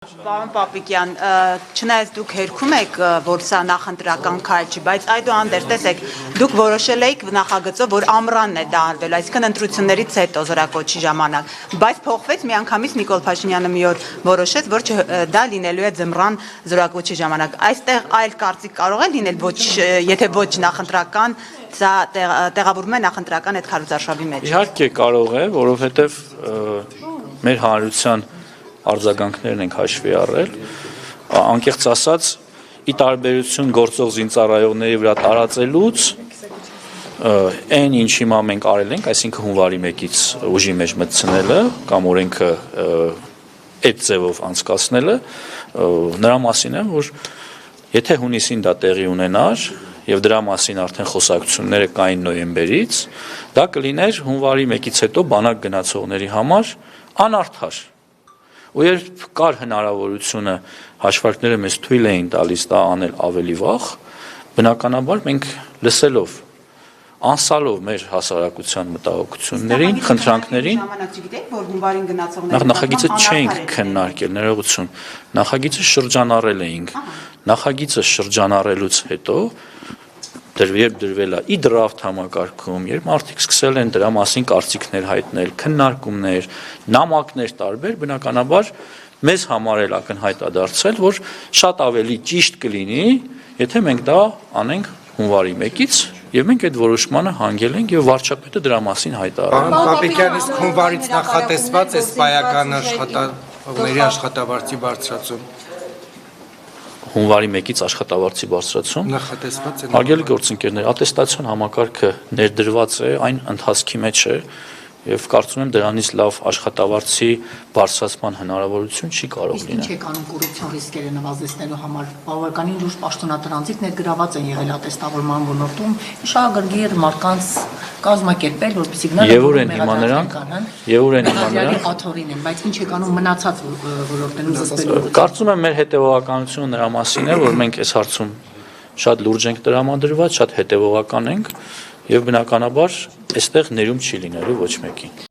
Պարոն Պապիկյան, չնայած դուք հերքում եք, որ սա նախընտրական քայլ չի, բայց այդուհանդերձ տեսեք, դուք որոշել եք նախագծով, որ ամռանն է դա արվել, այսինքն ընտրություններից հետո զորակոչի ժամանակ, բայց փոխվեց միանգամից Նիկոլ Փաշինյանը մի օր որոշեց, որ դա լինելու է ձմռան զորակոչի ժամանակ։ Այստեղ այլ կարծիք կարող է լինել, եթե ոչ նախընտրական, սա տեղավորվում է նախընտրական այդ քարոզարշավի մեջ։ Իհարկե կարող է, որովհետև մեր հանրության արձագանքներն ենք հաշվի առել, անկեղծ ասած, ի տարբերություն գործող զինծառայողների վրա տարածելուց, այն ինչ հիմա մենք արել ենք, այսինքն հունվարի 1-ից ուժի մեջ մտցնելը կամ օրենքը այդ ձևով անցկացնելը, նրա մասին է, որ եթե հունիսին դա տեղի ունենար եւ դրա մասին արդեն խոսակցությունները կային նոյեմբերից, դա կլիներ հունվարի 1-ից հետո բանակ գնացողների համար անարդար։ Ու երբ կար հնարավորությունը հաշվարկները մեզ թույլ էին տալիս դա անել ավելի վաղ, բնականաբար մենք լսելով, անսալով մեր հասարակության մտահոգություններին, խնդրանքներին, նախագիծը չենք քննարկել, ներողություն, նախագիծը շրջանառել էինք, նախագիծը շրջանառելուց հետո երբ դրվել է ի դրաֆտ համակարգում, երբ մարդիկ սկսել են դրա մասին կարծիքներ հայտնել, քննարկումներ, նամակներ տարբեր, բնականաբար մեզ համար էլ ակնհայտ է դարձել, որ շատ ավելի ճիշտ կլինի, եթե մենք դա անենք հունվարի 1-ից, եւ մենք այդ որոշմանը հանգել ենք եւ վարչապետը դրա մասին հայտարարել։ Պարոն Պապիկյան, իսկ հունվարից նախատեսված է սպայական աշխատողների աշխատավարձի բարձրացում։ Հունվարի 1-ից աշխատավարձի բարձրացում նախատեսված է։ Հարգելի գործընկերներ, ատեստացիոն համակարգը ներդրված է, այն ընթացքի մեջ է եւ կարծում եմ դրանից լավ աշխատավարձի բարձրացման հնարավորություն չի կարող լինել։ Ինչ է անում կոռուպցիոն ռիսկերը նվազեցնելու համար, բավականին լուրջ պաշտոնատրանցիկ ներգրաված են եղել ատեստավորման ոլորտում, շահագրգիռ մարդկանց կազմակերպել, որպեսզի գնան Եվ ուր են հիմա նրանք, աթոռին են, բայց ինչ է անում մնացած ոլորտներում զսպելու։ Կարծում եմ մեր հետևողականությունը նրա մասին է, որ մենք այս հարցում շատ լուրջ ենք տրամադրված, շատ հետևողական ենք եւ բնականաբար այստեղ ներում չի լինելու ոչ մեկին։